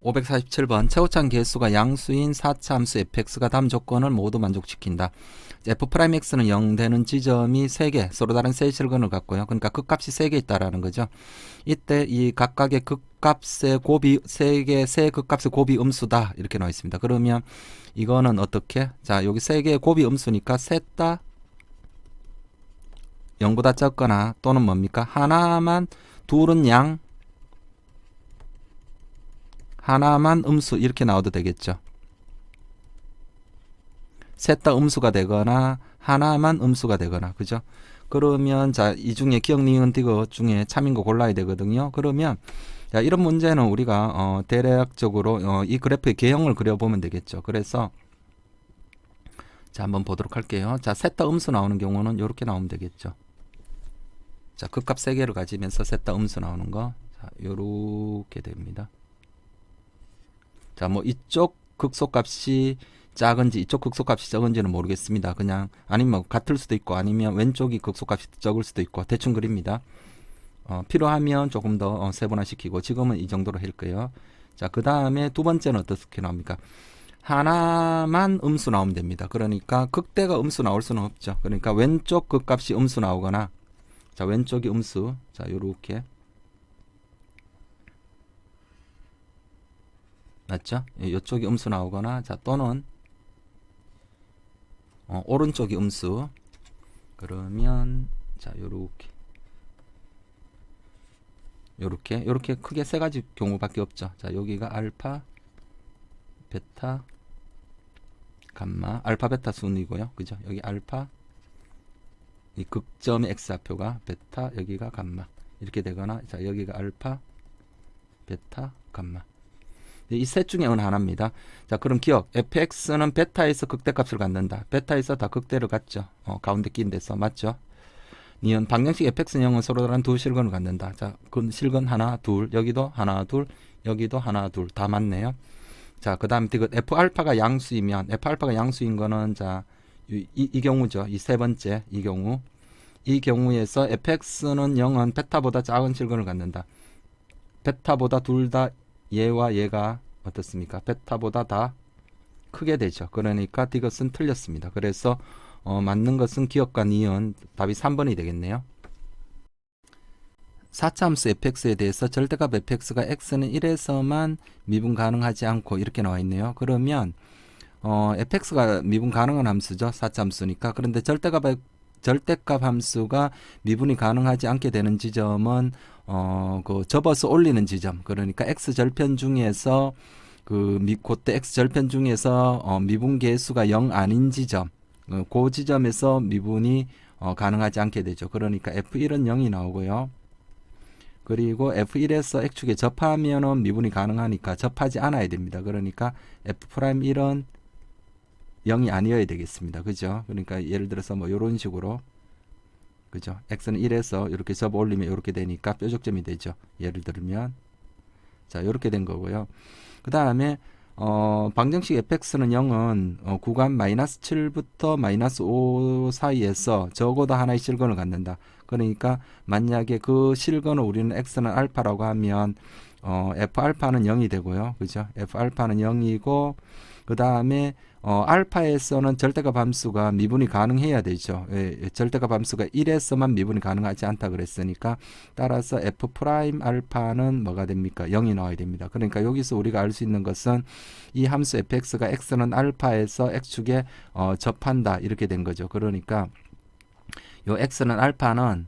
547번 최고차항 개수가 양수인 4차 함수 fx가 다음 조건을 모두 만족시킨다. f'x는 0 되는 지점이 3개, 서로 다른 세 실근을 갖고요. 그러니까 극값이 3개 있다라는 거죠. 이때 이 각각의 극값의 곱이 3개, 세 극값의 곱이 음수다. 이렇게 나와 있습니다. 그러면 이거는 어떻게? 자, 여기 3개의 곱이 음수니까 셋 다 0보다 적거나 또는 뭡니까? 하나만, 둘은 양, 하나만 음수 이렇게 나와도 되겠죠. 셋 다 음수가 되거나 하나만 음수가 되거나 그죠? 그러면 자, 이 중에 기억, 니은, 디귿 중에 참인 거 골라야 되거든요. 그러면 자, 이런 문제는 우리가 대략적으로 이 그래프의 개형을 그려보면 되겠죠. 그래서 자, 한번 보도록 할게요. 자, 셋 다 음수 나오는 경우는 이렇게 나오면 되겠죠. 자, 극값 3개를 가지면서 셋 다 음수 나오는 거. 자, 요렇게 됩니다. 자, 뭐 이쪽 극소값이 작은지 이쪽 극소값이 적은지는 모르겠습니다. 그냥 아니면 뭐 같을 수도 있고 아니면 왼쪽이 극소값이 적을 수도 있고 대충 그립니다. 필요하면 조금 더 세분화시키고 지금은 이 정도로 할 거예요. 자, 그 다음에 두 번째는 어떻게 나옵니까? 하나만 음수 나오면 됩니다. 그러니까 극대가 음수 나올 수는 없죠. 그러니까 왼쪽 극값이 음수 나오거나 자, 왼쪽이 음수. 자, 요렇게 맞죠? 이쪽이 음수 나오거나 자, 또는 오른쪽이 음수. 그러면 자, 요렇게 크게 세 가지 경우밖에 없죠. 자, 여기가 알파, 베타, 감마, 알파 베타 순이고요. 그죠? 여기 알파, 이 극점의 x좌표가 베타, 여기가 감마. 이렇게 되거나 자, 여기가 알파, 베타, 감마. 이 셋 중에 어느 하나입니다. 자, 그럼 기억. fx는 베타에서 극대값을 갖는다. 베타에서 다 극대를 갖죠. 가운데 낀 데서. 맞죠? 니은 방정식 fx는 0은 서로 다른 두 실근을 갖는다. 자, 그 실근 하나, 둘. 여기도 하나, 둘. 여기도 하나, 둘. 다 맞네요. 자, 그 다음에 디귿 f알파가 양수이면 f알파가 양수인 거는 자, 이 경우죠. 이 세 번째 이 경우. 이 경우에서 fx는 0은 베타보다 작은 실근을 갖는다. 베타보다 둘 다 얘와 얘가 어떻습니까? 베타보다 다 크게 되죠. 그러니까 디귿은 틀렸습니다. 그래서 맞는 것은 기억과 니은 답이 3번이 되겠네요. 4차 함수 fx에 대해서 절대값 fx가 x는 1에서만 미분 가능하지 않고 이렇게 나와 있네요. 그러면 fx가 미분 가능한 함수죠. 4차 함수니까. 그런데 절대값 함수가 미분이 가능하지 않게 되는 지점은 그 접어서 올리는 지점. 그러니까 x 절편 중에서 그때 x 절편 중에서 미분 계수가 0 아닌 지점. 그 지점에서 미분이 가능하지 않게 되죠. 그러니까 f1은 0이 나오고요. 그리고 f1에서 x축에 접하면은 미분이 가능하니까 접하지 않아야 됩니다. 그러니까 f'1은 0이 아니어야 되겠습니다. 그죠? 그러니까 예를 들어서 뭐 이런 식으로 그죠? x는 1에서 이렇게 접어 올리면 이렇게 되니까 뾰족점이 되죠. 예를 들면 자, 이렇게 된 거고요. 그 다음에 방정식 fx는 0은 구간 마이너스 7부터 마이너스 5 사이에서 적어도 하나의 실근을 갖는다. 그러니까 만약에 그 실근을 우리는 x는 알파라고 하면 f알파는 0이 되고요. 그죠? f알파는 0이고 그 다음에 알파에서는 절대값 함수가 미분이 가능해야 되죠. 절대값 함수가 1에서만 미분이 가능하지 않다 그랬으니까 따라서 f 프라임 알파는 뭐가 됩니까? 0이 나와야 됩니다. 그러니까 여기서 우리가 알 수 있는 것은 이 함수 fx가 x는 알파에서 x축에 접한다 이렇게 된 거죠. 그러니까 요 x는 알파는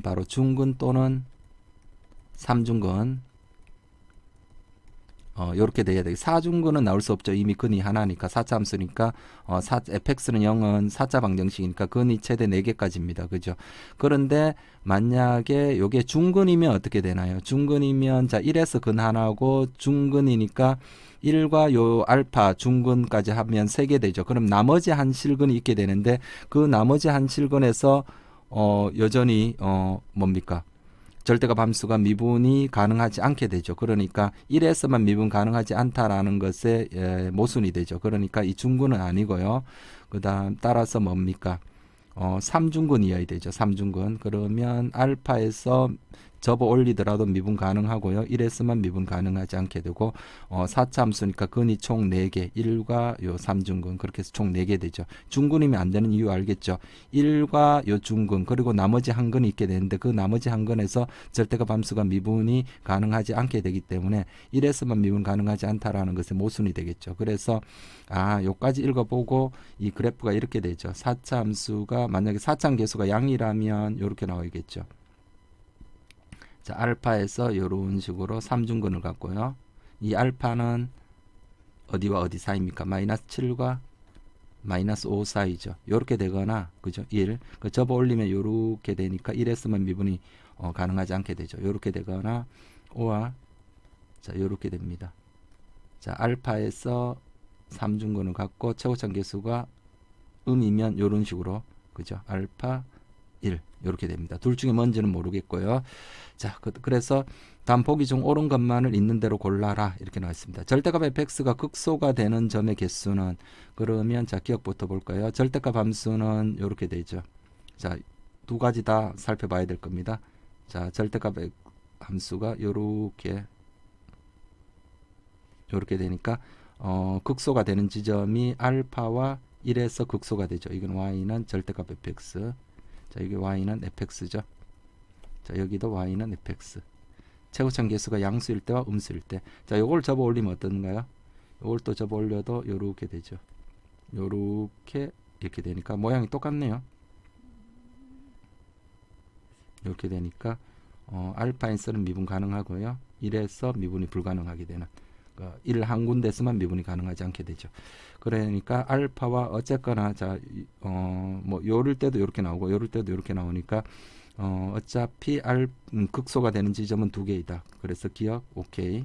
바로 중근 또는 삼중근 요렇게 돼야 되고 4중근은 나올 수 없죠. 이미 근이 하나니까 4차 함수니까 fx는 0은 4차 방정식이니까 근이 최대 4개까지입니다. 그죠? 그런데 만약에 요게 중근이면 어떻게 되나요? 중근이면 자 1에서 근 하나고 중근이니까 1과 요 알파 중근까지 하면 3개 되죠. 그럼 나머지 한 실근이 있게 되는데 그 나머지 한 실근에서 여전히 뭡니까? 절대값 함수가 미분이 가능하지 않게 되죠. 그러니까 1에서만 미분 가능하지 않다라는 것의 모순이 되죠. 그러니까 이 중근은 아니고요. 그 다음 따라서 뭡니까? 3중근이어야 되죠. 3중근. 그러면 알파에서 접어 올리더라도 미분 가능하고요. 1에서만 미분 가능하지 않게 되고 4차 함수니까 근이 총 4개 1과 요 3중근 그렇게 해서 총 4개 되죠. 중근이면 안 되는 이유 알겠죠. 1과 요 중근 그리고 나머지 한 근이 있게 되는데 그 나머지 한 근에서 절대값 함수가 미분이 가능하지 않게 되기 때문에 1에서만 미분 가능하지 않다라는 것의 모순이 되겠죠. 그래서 요까지 읽어보고 이 그래프가 이렇게 되죠. 4차 함수가 만약에 4차 계수가 양이라면 이렇게 나오겠죠. 자, 알파에서 이런 식으로 3중근을 갖고요. 이 알파는 어디와 어디 사이입니까? 마이너스 7과 마이너스 5 사이죠. 요렇게 되거나 그죠? 1. 그 접어 올리면 요렇게 되니까 1에서만 미분이 가능하지 않게 되죠. 요렇게 되거나 5와 자, 요렇게 됩니다. 자, 알파에서 3중근을 갖고 최고점 계수가 음이면 요런 식으로 그죠? 알파 1 이렇게 됩니다. 둘 중에 뭔지는 모르겠고요. 자, 그래서 다음 보기 중 옳은 것만을 있는 대로 골라라 이렇게 나와 있습니다. 절대값 fx가 극소가 되는 점의 개수는 그러면 자 기억부터 볼까요? 절대값 함수는 이렇게 되죠. 자, 두 가지 다 살펴봐야 될 겁니다. 자, 절대값 함수가 요렇게 되니까 극소가 되는 지점이 알파와 1에서 극소가 되죠. 이건 y는 절대값 fx. 자, 여기 y는 fx죠. 자, 여기도 y는 fx. 최고점 계수가 양수일 때와 음수일 때. 자, 요걸 접어 올리면 어떤가요? 요걸 또 접어 올려도 요렇게 되죠. 요렇게 이렇게 되니까 모양이 똑같네요. 이렇게 되니까 알파인서는 미분 가능하고요. 1에서 미분이 불가능하게 되는 1 한 군데서만 미분이 가능하지 않게 되죠. 그러니까 알파와 어쨌거나 자, 뭐 요럴 때도 이렇게 나오고 요럴 때도 이렇게 나오니까 어차피 극소가 되는 지점은 두 개이다. 그래서 기억 오케이.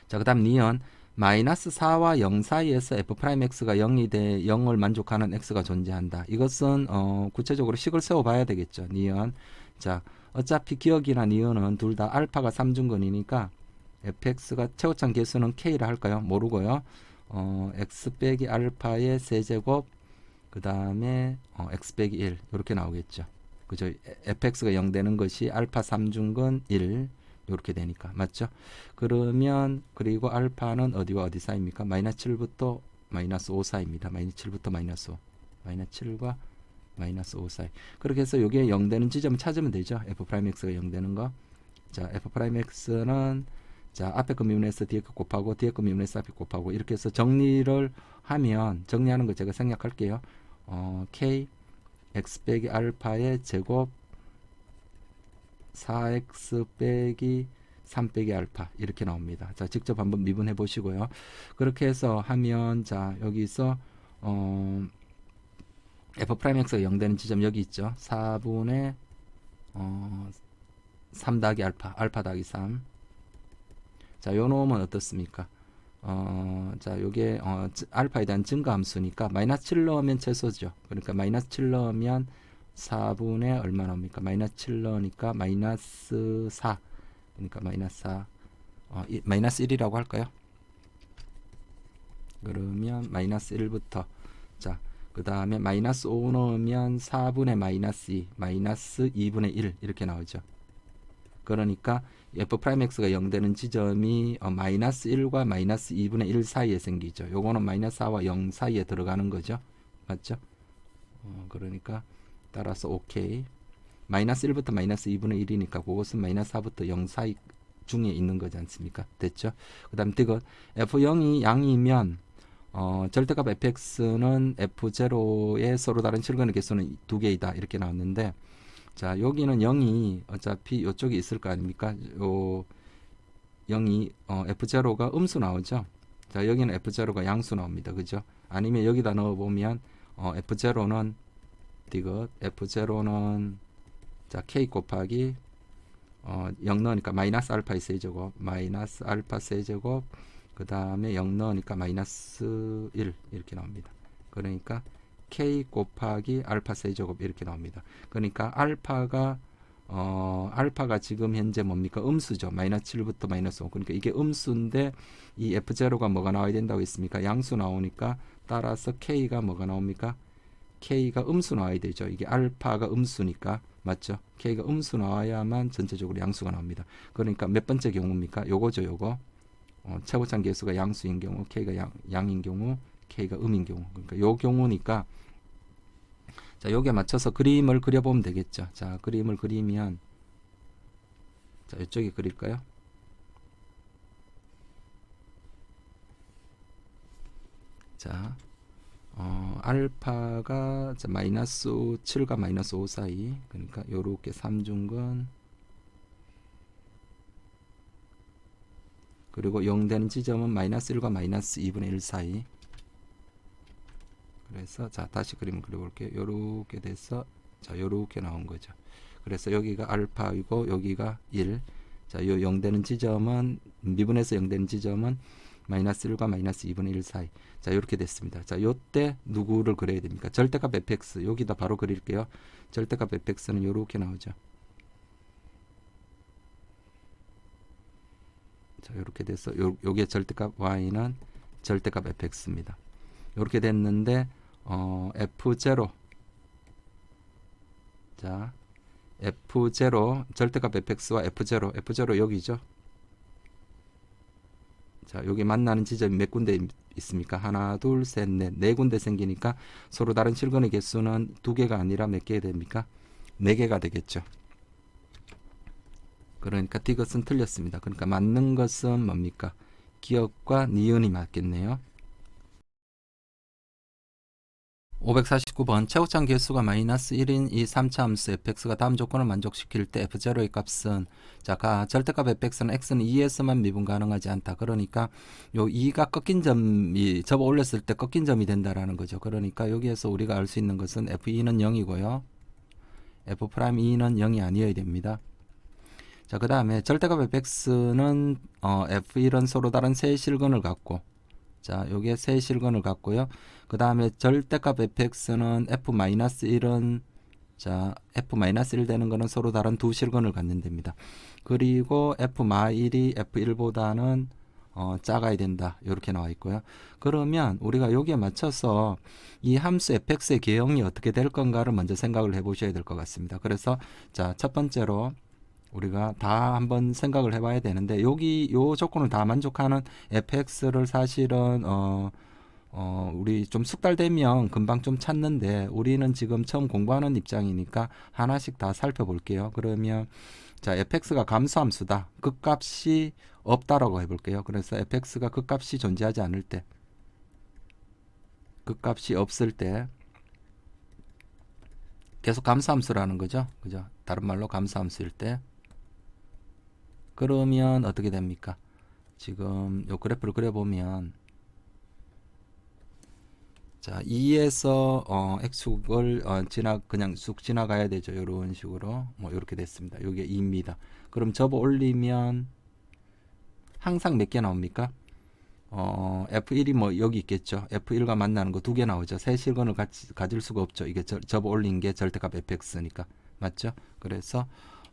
자, 그다음 니은 마이너스 4와 0 사이에서 f'x가 0이 돼 0을 만족하는 x가 존재한다. 이것은 구체적으로 식을 세워 봐야 되겠죠. 니은. 자, 어차피 기억이나 니은은 둘 다 알파가 3중근이니까 fx가 최고점 계수는 k라 할까요? 모르고요. x 빼기 알파의 세제곱 그 다음에 x 빼기 1 이렇게 나오겠죠. 그죠? fx가 0 되는 것이 알파 3중근 1 이렇게 되니까 맞죠? 그러면 그리고 알파는 어디와 어디 사이입니까? 마이너스 7부터 마이너스 5 사이입니다. 마이너스 7부터 마이너스 5 마이너스 7과 마이너스 5 사이. 그렇게 해서 여기에 0 되는 지점을 찾으면 되죠. f'x가 0 되는 거. 자, f'x는 자, 앞에 거 미분해서 뒤에 거 곱하고 뒤에 거 미분해서 앞에 곱하고 이렇게 해서 정리를 하면 정리하는 거 제가 생략할게요. k x 빼기 알파의 제곱 4x 빼기 3 빼기 알파 이렇게 나옵니다. 자, 직접 한번 미분해 보시고요. 그렇게 해서 하면 자, 여기서 f'x가 0 되는 지점 여기 있죠. 4분의 3 더하기 알파 더하기 3. 자, 요 놈은 어떻습니까? 자, 요게 알파에 대한 증가함수니까 마이너스 7 넣으면 최소죠. 그러니까 마이너스 7 넣으면 4분의 얼마 나옵니까? 마이너스 7 넣으니까 마이너스 4. 그러니까 마이너스 4. 마이너스 1이라고 할까요? 그러면 마이너스 1부터 자, 그 다음에 마이너스 5 넣으면 4분의 마이너스 2, 마이너스 2분의 1 이렇게 나오죠. 그러니까 f'x가 0 되는 지점이 마이너스 1과 마이너스 2분의 1 사이에 생기죠. 요거는 마이너스 4와 0 사이에 들어가는 거죠. 맞죠? 그러니까 따라서 오케이. 마이너스 1부터 마이너스 2분의 1이니까 그것은 마이너스 4부터 0 사이 중에 있는 거지 않습니까? 됐죠? 그 다음 디귿 f0이 양이면 절대값 fx는 f0의 서로 다른 실근의 개수는 두 개이다 이렇게 나왔는데 자, 여기는 0이 어차피 이쪽에 있을 거 아닙니까? 요 0이 f0가 음수 나오죠. 자, 여기는 f0가 양수 나옵니다. 그죠? 아니면 여기다 넣어 보면 f0는 디귿 f0는 자, k 곱하기 0 넣으니까 마이너스 알파의 세제곱 마이너스 알파 세제곱 그 다음에 0 넣으니까 마이너스 1 이렇게 나옵니다. 그러니까 k 곱하기 알파 세제곱 이렇게 나옵니다. 그러니까 알파가 지금 현재 뭡니까? 음수죠. 마이너스 7부터 마이너스 5. 그러니까 이게 음수인데 이 f0가 뭐가 나와야 된다고 했습니까? 양수 나오니까 따라서 k가 뭐가 나옵니까? K가 음수 나와야 되죠. 이게 알파가 음수니까 맞죠? K가 음수 나와야만 전체적으로 양수가 나옵니다. 그러니까 몇 번째 경우입니까? 요거죠, 요거. 최고참 계수가 양수인 경우, K가 양인 경우, K가 음인 경우. 그러니까 요 경우니까 자, 요게 맞춰서 그림을 그려보면 되겠죠. 자, 그림을 그리면 자, 이쪽에 그릴까요? 자, 알파가 자, 마이너스 7과 마이너스 5 사이, 그러니까 요렇게 삼중근, 그리고 0 되는 지점은 마이너스 1과 마이너스 2분의 1 사이. 그래서 자, 다시 그림을 그려볼게요. 요렇게 돼서 자, 요렇게 나온 거죠. 그래서 여기가 알파이고 여기가 1. 자, 요 0 되는 지점은 미분에서 0 되는 지점은 마이너스 1과 마이너스 2분의 1 사이. 자, 이렇게 됐습니다. 자, 요때 누구를 그려야 됩니까? 절대값 fx. 여기다 바로 그릴게요. 절대값 fx는 이렇게 나오죠. 자, 이렇게 돼서 요게 절대값 y는 절대값 fx입니다. 이렇게 됐는데 f0 자, f0 절대값 fx와 f0 여기죠. 자, 여기 만나는 지점이 몇 군데 있습니까? 하나, 둘, 셋, 넷. 네 군데 생기니까 서로 다른 실근의 개수는 두 개가 아니라 몇 개 됩니까? 네 개가 되겠죠. 그러니까 디귿은 틀렸습니다. 그러니까 맞는 것은 뭡니까? 기역과 니은이 맞겠네요. 549번 최고참 개수가 마이너스 1인 이 3차 함수 fx가 다음 조건을 만족시킬 때 f0의 값은 자, 절대값 fx는 x는 2에서만 미분 가능하지 않다. 그러니까 요 2가 꺾인 점이 접어 올렸을 때 꺾인 점이 된다라는 거죠. 그러니까 여기에서 우리가 알 수 있는 것은 f2는 0이고요. f'2는 0이 아니어야 됩니다. 자, 그 다음에 절대값 fx는 f1은 서로 다른 세 실근을 갖고 자, 요게 세 실근을 갖고요. 그 다음에 절대값 fx는 f-1은 자, f-1 되는 거는 서로 다른 두 실근을 갖는 됩니다. 그리고 f-1이 f1보다는 작아야 된다. 이렇게 나와 있고요. 그러면 우리가 여기에 맞춰서 이 함수 fx의 개형이 어떻게 될 건가를 먼저 생각을 해 보셔야 될 것 같습니다. 그래서 자, 첫 번째로 우리가 다 한번 생각을 해봐야 되는데 여기 요 조건을 다 만족하는 fx를 사실은 우리 좀 숙달되면 금방 좀 찾는데 우리는 지금 처음 공부하는 입장이니까 하나씩 다 살펴볼게요. 그러면 자, fx가 감소함수다. 극값이 없다라고 해볼게요. 그래서 fx가 극값이 존재하지 않을 때, 극값이 없을 때 계속 감소함수라는 거죠. 그죠? 다른 말로 감소함수일 때. 그러면 어떻게 됩니까? 지금 요 그래프를 그려보면 자, 2에서 x축을 그냥 쑥 지나가야 되죠. 이런 식으로 뭐 이렇게 됐습니다. 요게 2입니다. 그럼 접어 올리면 항상 몇 개 나옵니까? f1이 뭐 여기 있겠죠. f1과 만나는 거 두 개 나오죠. 세 실근을 가질 수가 없죠. 이게 접어 올린 게 절대값 fx니까. 맞죠? 그래서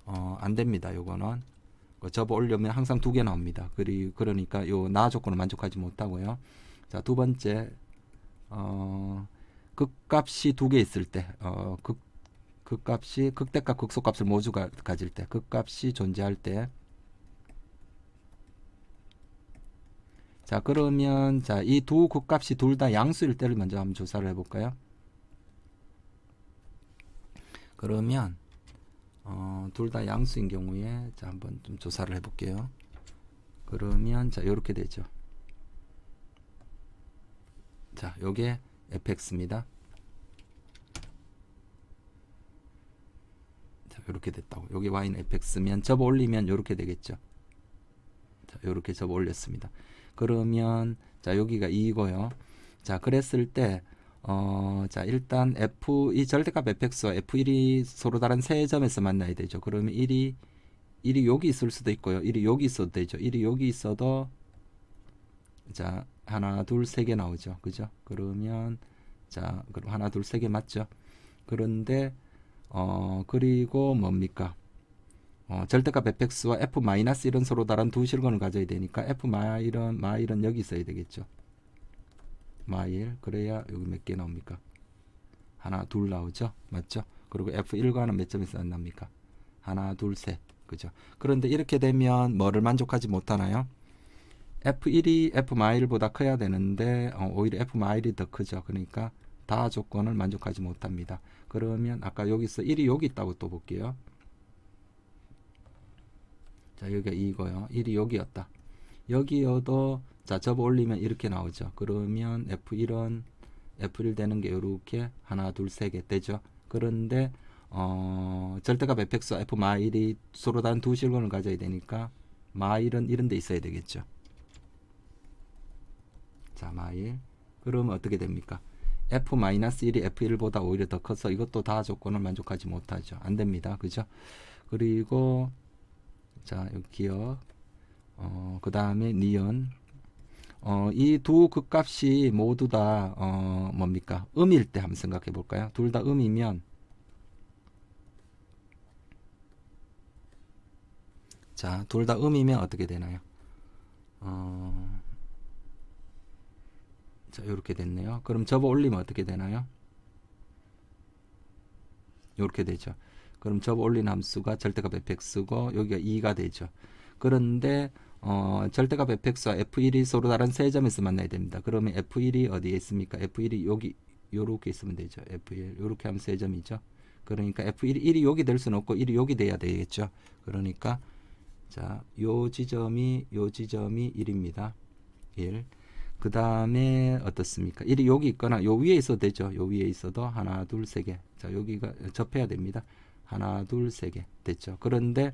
안 됩니다. 요거는 접어 올려면 항상 두 개 나옵니다. 그러니까 요 나 조건을 만족하지 못하고요. 자, 두 번째 극값이 두 개 있을 때 극값이 극대값 극소값을 모두 가질 때 극값이 존재할 때 자, 그러면 자, 이 두 극값이 둘 다 양수일 때를 먼저 한번 조사를 해볼까요? 그러면 둘 다 양수인 경우에 자, 한번 좀 조사를 해볼게요. 그러면 자, 이렇게 되죠. 자, 요게 fx입니다. 자, 요렇게 됐다고. 요게 y는 fx면 접어 올리면 요렇게 되겠죠. 자, 요렇게 접어 올렸습니다. 그러면 자, 여기가 2이고요. 자, 그랬을 때 자, 일단 이 절대값 fx와 f1이 서로 다른 세 점에서 만나야 되죠. 그러면 1이 여기 있을 수도 있고요. 1이 여기 있어도 되죠. 1이 여기 있어도 자, 하나, 둘, 세 개 나오죠. 그죠? 그러면 자, 그럼 하나, 둘, 세 개 맞죠? 그런데 그리고 뭡니까? 절대값 fx와 f-1은 서로 다른 두 실근을 가져야 되니까 f-1은 여기 있어야 되겠죠. 마일 그래야 여기 몇 개 나옵니까? 하나, 둘 나오죠. 맞죠? 그리고 F1과는 몇 점에서 만납니까? 하나, 둘, 셋. 그죠? 그런데 이렇게 되면 뭐를 만족하지 못하나요? F1이 F-보다 커야 되는데 오히려 F-이 더 크죠. 그러니까 다 조건을 만족하지 못합니다. 그러면 아까 여기서 1이 여기 있다고 또 볼게요. 자, 여기가 2고요. 1이 여기였다. 여기여도 자, 접어 올리면 이렇게 나오죠. 그러면 F1은 F1 되는 게 이렇게 하나, 둘, 세 개 되죠. 그런데 절대값 fx와 f-1이 서로 다른 두 실근을 가져야 되니까 마일은 이런 데 있어야 되겠죠. 자, 마일. 그러면 어떻게 됩니까? f-1이 f1보다 오히려 더 커서 이것도 다 조건을 만족하지 못하죠. 안 됩니다. 그죠? 그리고 자, 여기 기억. 그 다음에 니은. 이 두 극값이 모두 다 뭡니까? 음일 때 한번 생각해 볼까요? 둘 다 음이면 자, 둘 다 음이면 어떻게 되나요? 자, 이렇게 됐네요. 그럼 접어 올리면 어떻게 되나요? 이렇게 되죠. 그럼 접어 올린 함수가 절대값 fx고 여기가 2가 되죠. 그런데 절대값 fx와 f1이 서로 다른 세 점에서 만나야 됩니다. 그러면 f1이 어디에 있습니까? f1이 여기 요렇게 있으면 되죠. f1 요렇게 하면 세 점이죠. 그러니까 f1이 1이 여기 될 수는 없고 1이 여기 돼야 되겠죠. 그러니까 자, 요 지점이 1입니다. 1. 그 다음에 어떻습니까? 1이 여기 있거나 요 위에 있어도 되죠. 요 위에 있어도 하나, 둘, 세 개. 자, 여기가 접해야 됩니다. 하나, 둘, 세 개. 됐죠. 그런데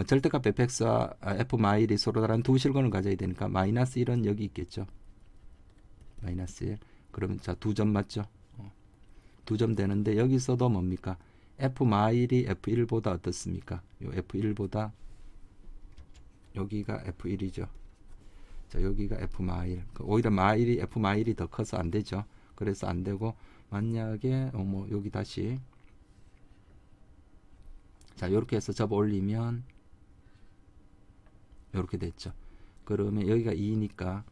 절대값 fx와 f-1이 서로 다른 두 실근을 가져야 되니까 마이너스 1은 여기 있겠죠. 마이너스 1. 그러면 자, 두 점 맞죠? 두 점 되는데 여기서도 뭡니까? f-1이 f1보다 어떻습니까? 요 f1보다 여기가 f1이죠. 자, 여기가 f-1. 오히려 f-1이 더 커서 안 되죠. 그래서 안 되고 만약에 뭐 여기 다시 자, 요렇게 해서 접어 올리면 요렇게 됐죠. 그러면 여기가 2니까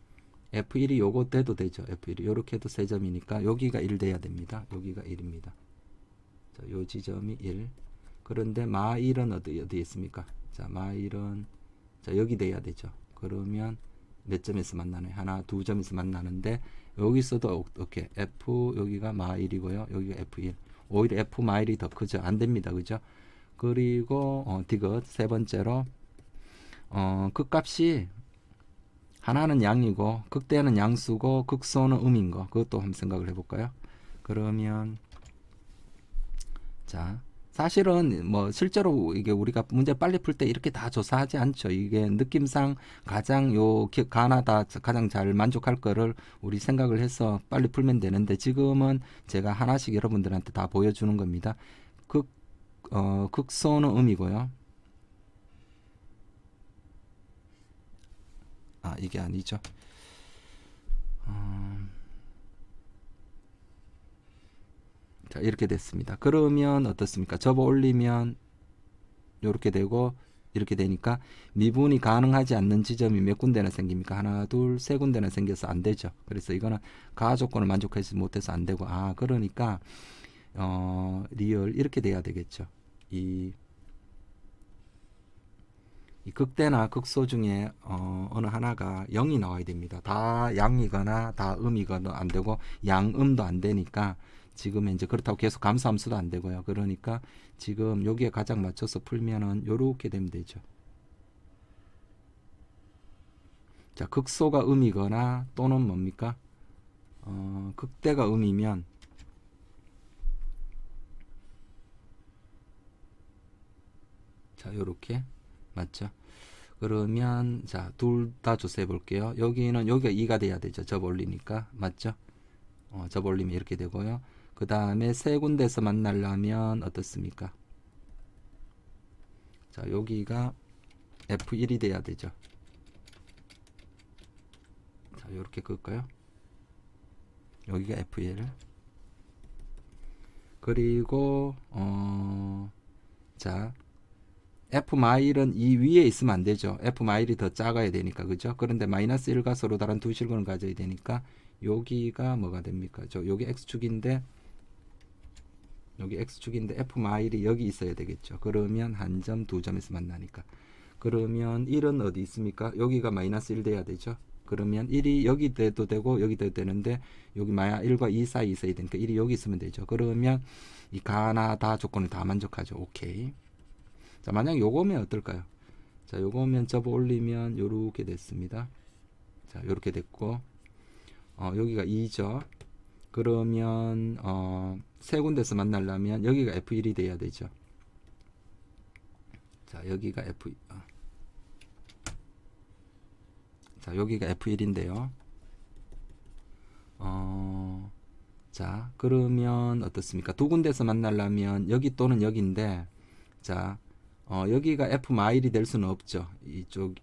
f1이 요거 돼도 되죠. f1이 요렇게 해도 세 점이니까 여기가 1 돼야 됩니다. 여기가 1입니다. 자, 요 지점이 1. 그런데 마1은 어디에 있습니까? 자, 마1은 자, 여기 돼야 되죠. 그러면 몇 점에서 만나나요? 하나, 두 점에서 만나는데 여기서도 어떻게 f 여기가 마1이고요. 여기가 f1. 오히려 f 마1이 더 크죠. 안 됩니다. 그죠? 그리고 디귿 세 번째로 극값이 하나는 양이고 극대는 양수고 극소는 음인 거 그것도 한번 생각을 해볼까요? 그러면 자, 사실은 뭐 실제로 이게 우리가 문제 빨리 풀 때 이렇게 다 조사하지 않죠. 이게 느낌상 가장 가나다 가장 잘 만족할 거를 우리 생각을 해서 빨리 풀면 되는데 지금은 제가 하나씩 여러분들한테 다 보여주는 겁니다. 극소는 음이고요. 아, 이게 아니죠. 자, 이렇게 됐습니다. 그러면 어떻습니까? 접어 올리면 이렇게 되고 이렇게 되니까 미분이 가능하지 않는 지점이 몇 군데나 생깁니까? 하나, 둘, 세 군데나 생겨서 안 되죠. 그래서 이거는 가 조건을 만족하지 못해서 안 되고 그러니까 리얼 이렇게 돼야 되겠죠. 이 극대나 극소 중에 어느 하나가 0이 나와야 됩니다. 다 양이거나 다 음이거나 안 되고 양음도 안 되니까 지금 이제 그렇다고 계속 감소함수도 안 되고요. 그러니까 지금 여기에 가장 맞춰서 풀면은 요렇게 되면 되죠. 자, 극소가 음이거나 또는 뭡니까? 극대가 음이면 자, 요렇게 맞죠? 그러면 자, 둘 다 조사해 볼게요. 여기는 여기가 2가 돼야 되죠. 접어 올리니까 맞죠? 접어 올리면 이렇게 되고요. 그 다음에 세 군데서 만나려면 어떻습니까? 자, 여기가 F1이 돼야 되죠. 자, 이렇게 그을까요? 여기가 F1. 그리고 자, F-1은 이 위에 있으면 안 되죠. F-1이 더 작아야 되니까, 그죠? 그런데 마이너스 1과 서로 다른 두 실근을 가져야 되니까 여기가 뭐가 됩니까? 여기 X축인데 여기 x축인데 f 마일이 여기 있어야 되겠죠. 그러면 한 점, 두 점에서 만나니까. 그러면 1은 어디 있습니까? 여기가 마이너스 1 돼야 되죠. 그러면 1이 여기 돼도 되고 여기 돼도 되는데 여기 마야 1과 2 사이 있어야 되니까 1이 여기 있으면 되죠. 그러면 이 가나다 조건을 다 만족하죠. 오케이. 자, 만약 요거면 어떨까요? 자, 요거면 접어 올리면 요렇게 됐습니다. 자, 요렇게 됐고 여기가 2죠. 그러면 세 군데서 만나려면 여기가 F1이 돼야 되죠. 자, 여기가 자, 여기가 F1인데요. 자, 그러면 어떻습니까? 두 군데서 만나려면 여기 또는 여기인데, 자, 여기가 F 마일이 될 수는 없죠. 이쪽,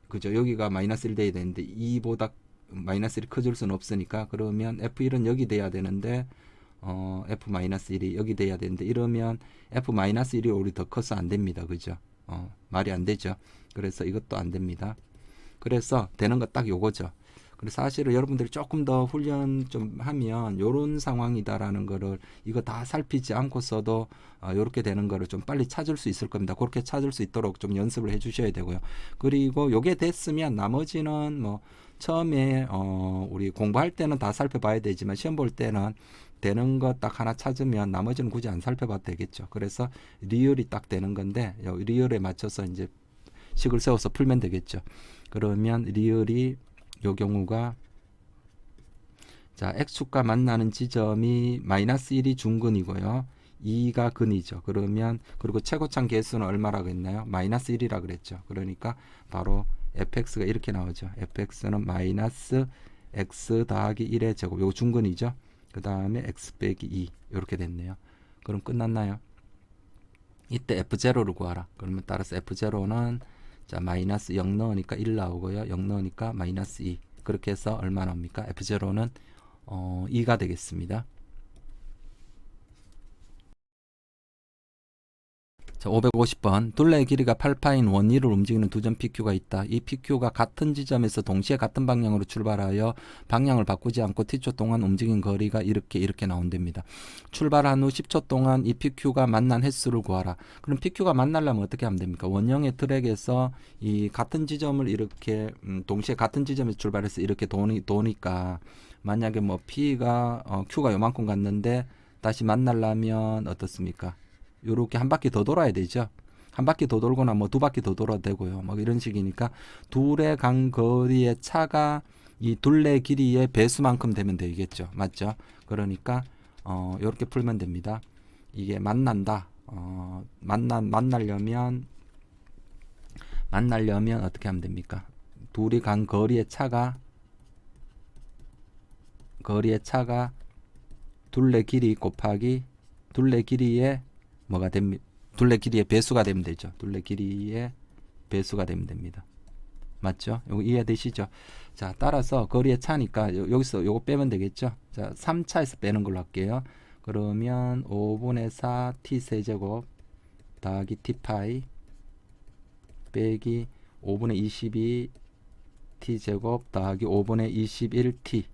그죠? 여기가 마이너스 1 돼야 되는데 2보다 마이너스 1이 커질 수는 없으니까, 그러면 F1은 여기 돼야 되는데 F 마이너스 1이 여기 돼야 되는데, 이러면 F 마이너스 1이 오히려 더 커서 안 됩니다. 그죠? 말이 안 되죠. 그래서 이것도 안 됩니다. 그래서 되는 거 딱 요거죠. 그래서 사실은 여러분들이 조금 더 훈련 좀 하면 요런 상황이다라는 거를 이거 다 살피지 않고서도 요렇게 되는 거를 좀 빨리 찾을 수 있을 겁니다. 그렇게 찾을 수 있도록 좀 연습을 해 주셔야 되고요. 그리고 요게 됐으면 나머지는 뭐 처음에 우리 공부할 때는 다 살펴봐야 되지만 시험 볼 때는 되는 거 딱 하나 찾으면 나머지는 굳이 안 살펴봐도 되겠죠. 그래서 리얼이 딱 되는 건데 리얼에 맞춰서 이제 식을 세워서 풀면 되겠죠. 그러면 리얼이 요 경우가, 자, x축과 만나는 지점이 마이너스 1이 중근이고요. 2가 근이죠. 그러면 그리고 최고창 개수는 얼마라고 했나요? 마이너스 1이라 그랬죠. 그러니까 바로 fx가 이렇게 나오죠. fx는 마이너스 x 더하기 1의 제곱. 요 중근이죠. 그 다음에 x 빼기 2 이렇게 됐네요. 그럼 끝났나요? 이때 f0를 구하라. 그러면 따라서 f0는 자, 마이너스 0 넣으니까 1 나오고요. 0 넣으니까 마이너스 2. 그렇게 해서 얼마 나옵니까? F0는 2가 되겠습니다. 자, 550번. 둘레의 길이가 8파인 원위를 움직이는 두 점 PQ가 있다. 이 PQ가 같은 지점에서 동시에 같은 방향으로 출발하여 방향을 바꾸지 않고 T초 동안 움직인 거리가 이렇게 나온답니다. 출발한 후 10초 동안 이 PQ가 만난 횟수를 구하라. 그럼 PQ가 만나려면 어떻게 하면 됩니까? 원형의 트랙에서 이 같은 지점을 이렇게 동시에 같은 지점에서 출발해서 이렇게 도니까 만약에 뭐 P가 Q가 요만큼 갔는데 다시 만나려면 어떻습니까? 요렇게 한 바퀴 더 돌아야 되죠. 한 바퀴 더 돌거나 뭐 두 바퀴 더 돌아도 되고요. 뭐 이런 식이니까 둘의 간 거리의 차가 이 둘레 길이의 배수만큼 되면 되겠죠. 맞죠? 그러니까 요렇게 풀면 됩니다. 이게 만난다. 만나려면 어떻게 하면 됩니까? 둘이 간 거리의 차가 둘레 길이 곱하기 둘레 길이의 뭐가 됩니다. 둘레 길이의 배수가 되면 되죠. 둘레 길이의 배수가 되면 됩니다. 맞죠? 이거 이해되시죠? 자, 따라서 거리의 차니까 여기서 요거 빼면 되겠죠? 자, 3차에서 빼는 걸로 할게요. 그러면 5분의 4 t 세제곱 더하기 t 파이 빼기 5분의 22 t 제곱 더하기 5분의 21 t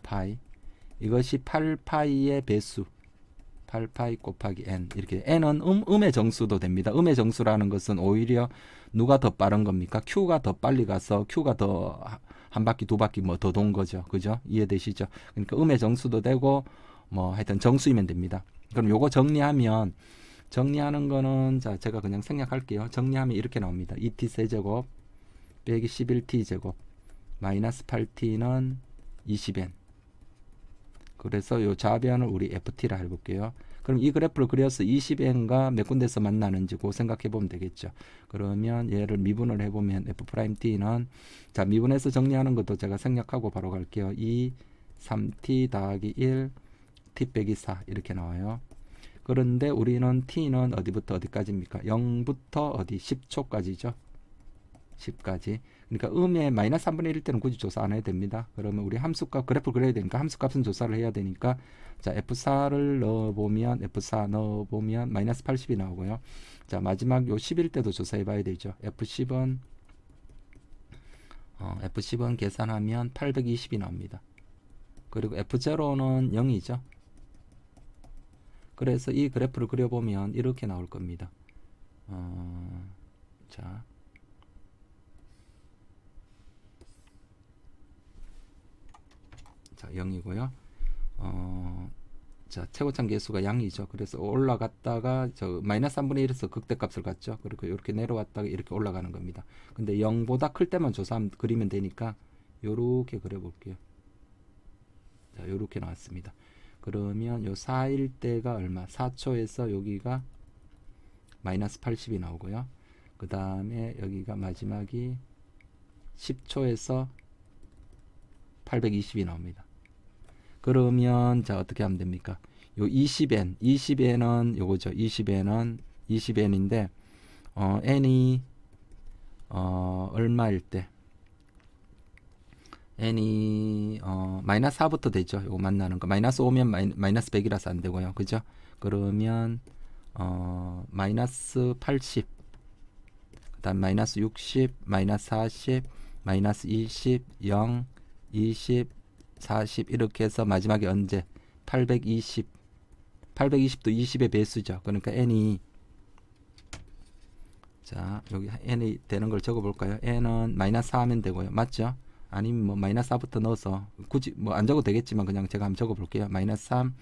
파이, 이것이 8파이의 배수, 8파이 곱하기 n. 이렇게 n은 음의 정수도 됩니다. 음의 정수라는 것은 오히려 누가 더 빠른 겁니까? q가 더 빨리 가서 q가 더 한 바퀴 두 바퀴 뭐 더 돈 거죠. 그죠? 이해되시죠? 그러니까 음의 정수도 되고 뭐 하여튼 정수이면 됩니다. 그럼 요거 정리하는 거는 자, 제가 그냥 생략할게요. 정리하면 이렇게 나옵니다. 2t 세제곱 빼기 11t 제곱 마이너스 8t는 20n. 그래서 요 좌변을 우리 FT라 해볼게요. 그럼 이 그래프를 그려서 20n과 몇 군데서 만나는지 그 생각해 보면 되겠죠. 그러면 얘를 미분을 해보면 F'T는, 자, 미분해서 정리하는 것도 제가 생략하고 바로 갈게요. 2, 3t 더하기 1, t 빼기 4 이렇게 나와요. 그런데 우리는 t는 어디부터 어디까지입니까? 0부터 어디 10초까지죠. 10까지. 그러니까 음의 마이너스 3분의 1일 때는 굳이 조사 안 해도 됩니다. 그러면 우리 함수값 그래프 그려야 되니까 함수값은 조사를 해야 되니까, 자, F4를 F4 넣어보면 마이너스 80이 나오고요. 자, 마지막 요 10일 때도 조사해 봐야 되죠. F10은 계산하면 820이 나옵니다. 그리고 F0는 0이죠. 그래서 이 그래프를 그려보면 이렇게 나올 겁니다. 자, 자 0이고요. 자, 최고점 개수가 양이죠. 그래서 올라갔다가 저 마이너스 3분의 1에서 극대값을 갖죠. 그리고 이렇게 내려왔다가 이렇게 올라가는 겁니다. 근데 0보다 클 때만 조사하면 그리면 되니까 요렇게 그려볼게요. 자, 요렇게 나왔습니다. 그러면 요 4일 때가 얼마? 4초에서 여기가 마이너스 80이 나오고요. 그 다음에 여기가 마지막이 10초에서 820이 나옵니다. 그러면 자 어떻게 하면 됩니까? 요 20n은 요거죠. 20n인데 n이 얼마일 때 n이 마이너스 4부터 되죠. 요거 만나는 거. 마이너스 5면 마이너스 100이라서 안 되고요. 그죠? 그러면 마이너스 80, 그다음 마이너스 60, 마이너스 40, 마이너스 20, 0, 20, 40 이렇게 해서 마지막에 언제 820, 820도 20의 배수죠. 그러니까 n이 자 여기 n이 되는 걸 적어 볼까요? n은 마이너스 4 하면 되고요. 맞죠? 아니면 뭐 마이너스 4부터 넣어서 굳이 뭐 안 적어도 되겠지만 그냥 제가 한번 적어 볼게요. 마이너스 3,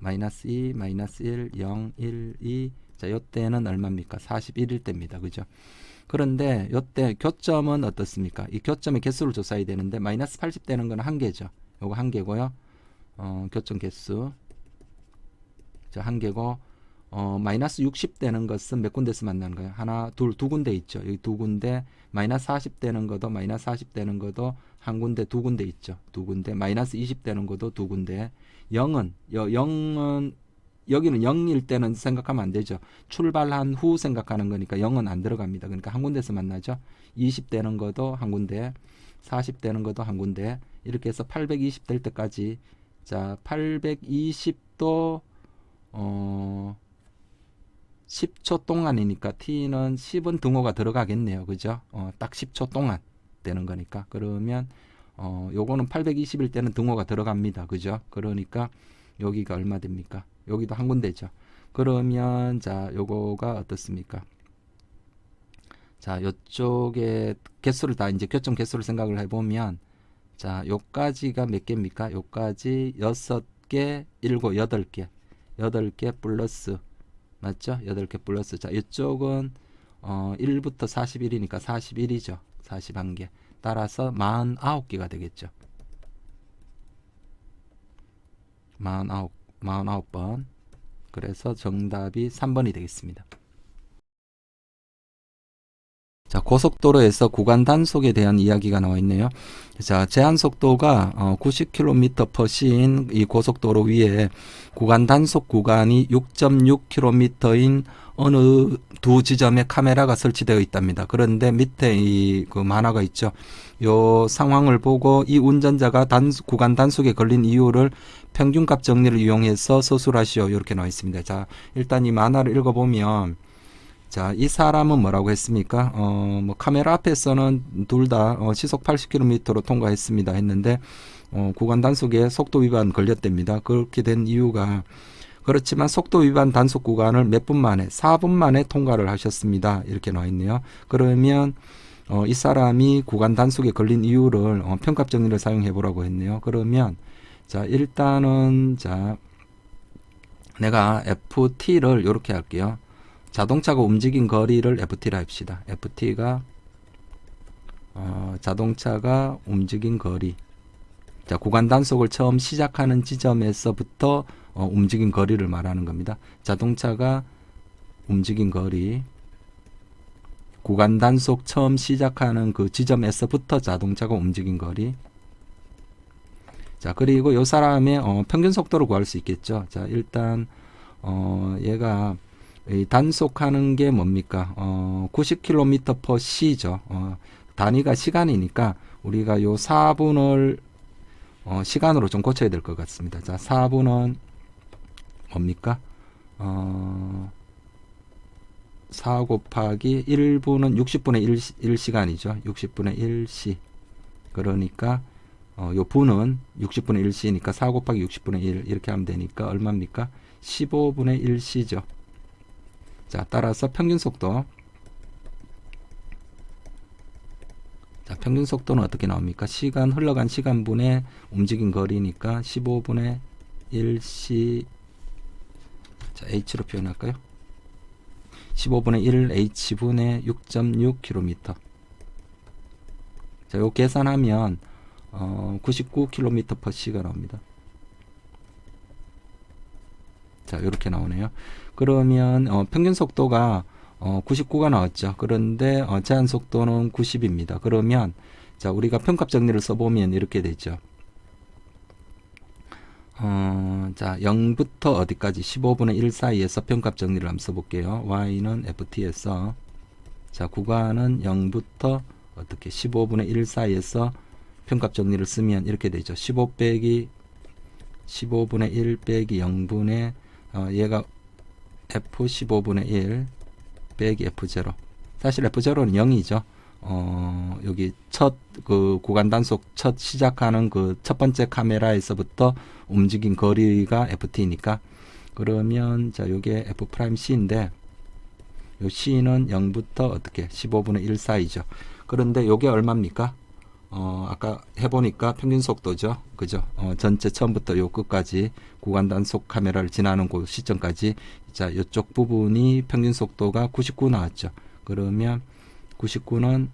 마이너스 2, 마이너스 1, 0, 1, 2. 자, 요때는 얼마입니까? 41일 때입니다. 그죠? 그런데 요때 교점은 어떻습니까? 이 교점의 개수를 조사해야 되는데 마이너스 80 되는 건 한 개죠. 요거 한 개고요. 교점 개수. 자, 한 개고 마이너스 60 되는 것은 몇 군데서 만나는 거예요? 하나, 둘, 두 군데 있죠. 여기 두 군데. 마이너스 40 되는 것도 마이너스 40 되는 것도 한 군데, 두 군데 있죠. 두 군데. 마이너스 20 되는 것도 두 군데. 0은 여기는 0일 때는 생각하면 안 되죠. 출발한 후 생각하는 거니까 0은 안 들어갑니다. 그러니까 한 군데서 만나죠. 20 되는 것도 한 군데, 40 되는 것도 한 군데. 이렇게 해서 820 될 때까지. 자, 820도 10초 동안이니까 t는 10은 등호가 들어가겠네요. 그죠? 딱 10초 동안 되는 거니까. 그러면 요거는 820일 때는 등호가 들어갑니다. 그죠? 그러니까 여기가 얼마 됩니까? 여기도 한 군데죠. 그러면 자, 요거가 어떻습니까? 자, 요쪽에 개수를 다 이제 교점 개수를 생각을 해보면 자, 요까지가 몇 개입니까? 요까지 6개, 7, 8개. 8개 플러스 맞죠? 8개 플러스. 자, 이쪽은 1부터 41이니까 41이죠. 41개. 따라서 49개가 되겠죠. 49번. 그래서 정답이 3번이 되겠습니다. 자, 고속도로에서 구간 단속에 대한 이야기가 나와 있네요. 자, 제한 속도가 90km/h인 이 고속도로 위에 구간 단속 구간이 6.6km인 어느 두 지점에 카메라가 설치되어 있답니다. 그런데 밑에 이 그 만화가 있죠. 요 상황을 보고 이 운전자가 구간 단속에 걸린 이유를 평균값 정리를 이용해서 서술하시오. 이렇게 나와 있습니다. 자, 일단 이 만화를 읽어보면 자, 이 사람은 뭐라고 했습니까? 뭐 카메라 앞에서는 둘 다 시속 80km로 통과했습니다. 했는데 구간 단속에 속도 위반 걸렸답니다. 그렇게 된 이유가 그렇지만 속도 위반 단속 구간을 몇 분 만에 4분 만에 통과를 하셨습니다. 이렇게 나와 있네요. 그러면 이 사람이 구간 단속에 걸린 이유를 평값 정리를 사용해 보라고 했네요. 그러면 자, 일단은 자, 내가 FT를 이렇게 할게요. 자동차가 움직인 거리를 FT라 합시다. FT가 자동차가 움직인 거리. 자, 구간 단속을 처음 시작하는 지점에서부터 움직인 거리를 말하는 겁니다. 자동차가 움직인 거리. 구간 단속 처음 시작하는 그 지점에서부터 자동차가 움직인 거리. 자, 그리고 이 사람의 평균 속도를 구할 수 있겠죠. 자, 일단 얘가 이 단속하는 게 뭡니까? 90km/h죠. 단위가 시간이니까 우리가 요 4분을 시간으로 좀 고쳐야 될 것 같습니다. 자, 4분은 뭡니까? 4 곱하기 1분은 60분의 1시간이죠. 60분의 1시. 그러니까 요 분은 60분의 1c니까 4 곱하기 60분의 1 이렇게 하면 되니까 얼마입니까? 15분의 1c죠. 자, 따라서 평균 속도. 자, 평균 속도는 어떻게 나옵니까? 흘러간 시간분의 움직인 거리니까 15분의 1c. 자, h로 표현할까요? 15분의 1 h분의 6.6km. 자, 요 계산하면 99km/s가 나옵니다. 자, 이렇게 나오네요. 그러면 평균 속도가 99가 나왔죠. 그런데 제한 속도는 90입니다. 그러면 자, 우리가 평값 정리를 써보면 이렇게 되죠. 자, 0부터 어디까지 15분의 1 사이에서 평값 정리를 한번 써볼게요. y는 ft에서 자, 구간은 0부터 어떻게 15분의 1 사이에서 평값 정리를 쓰면 이렇게 되죠. 15분의 1 빼기 0분의 얘가 f 15분의 1 빼기 f0. 사실 f0는 0이죠. 여기 첫 그 구간 단속 첫 시작하는 그 첫 번째 카메라에서부터 움직인 거리가 ft니까 그러면 자, 요게 f'c인데 요 c는 0부터 어떻게 15분의 1 사이죠. 그런데 요게 얼마입니까? 아까 해보니까 평균 속도죠. 그죠? 전체 처음부터 요 끝까지 구간 단속 카메라를 지나는 그 시점까지 자, 이쪽 부분이 평균 속도가 99 나왔죠. 그러면 99는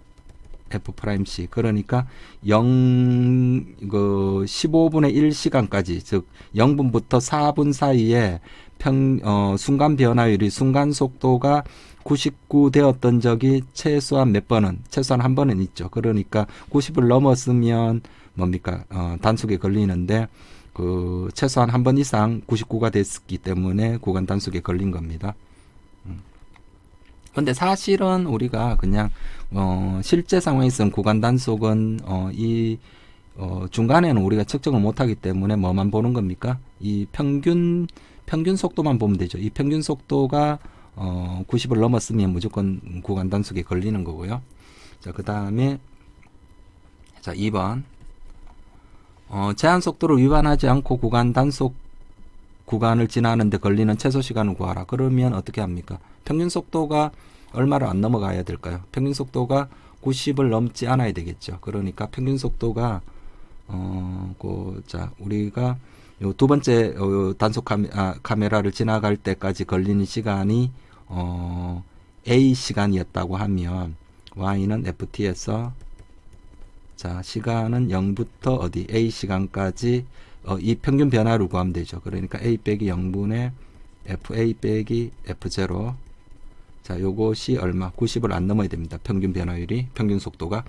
f'c. 그러니까 15분의 1 시간까지, 즉 0분부터 4분 사이에 순간 변화율이 순간 속도가 99 되었던 적이 최소한 몇 번은, 최소한 한 번은 있죠. 그러니까 90을 넘었으면 뭡니까? 단속에 걸리는데 최소한 한 번 이상 99가 됐기 때문에 구간 단속에 걸린 겁니다. 근데 사실은 우리가 그냥 실제 상황에서는 구간 단속은 중간에는 우리가 측정을 못하기 때문에 뭐만 보는 겁니까? 이 평균 속도만 보면 되죠. 이 평균 속도가 90을 넘었으면 무조건 구간 단속에 걸리는 거고요. 자, 그 다음에 자, 2번 제한 속도를 위반하지 않고 구간 단속 구간을 지나는데 걸리는 최소 시간을 구하라. 그러면 어떻게 합니까? 평균 속도가 얼마를 안 넘어가야 될까요? 평균 속도가 90을 넘지 않아야 되겠죠. 그러니까 평균 속도가 자, 우리가 요 두 번째 단속 카메라를 지나갈 때까지 걸리는 시간이 A 시간이었다고 하면 y는 ft에서 자, 시간은 0부터 어디 A 시간까지 이 평균 변화를 구하면 되죠. 그러니까 A 빼기 0분의 FA 빼기 F0. 자, 요것이 얼마? 90을 안 넘어야 됩니다. 평균 변화율이, 평균 속도가.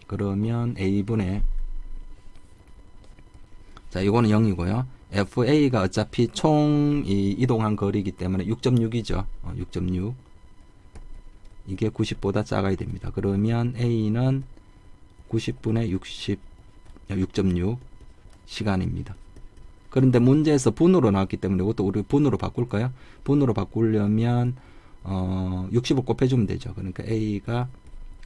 그러면 A분의 자, 요거는 0이고요. FA가 어차피 총 이동한 거리이기 때문에 6.6이죠. 6.6. 이게 90보다 작아야 됩니다. 그러면 A는 90분의 6.6 시간입니다. 그런데 문제에서 분으로 나왔기 때문에 이것도 우리 분으로 바꿀까요? 분으로 바꾸려면 60을 곱해주면 되죠. 그러니까 A가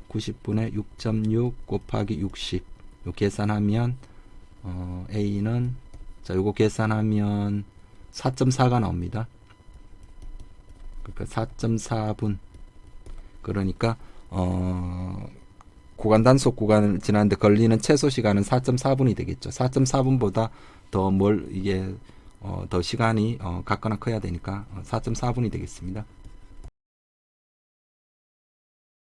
90분의 6.6 곱하기 60 요 계산하면 A는 자, 요거 계산하면 4.4가 나옵니다. 그러니까 4.4분. 그러니까 구간 단속 구간을 지나는데 걸리는 최소 시간은 4.4분이 되겠죠. 4.4분보다 더 더 시간이 같거나 커야 되니까 4.4분이 되겠습니다.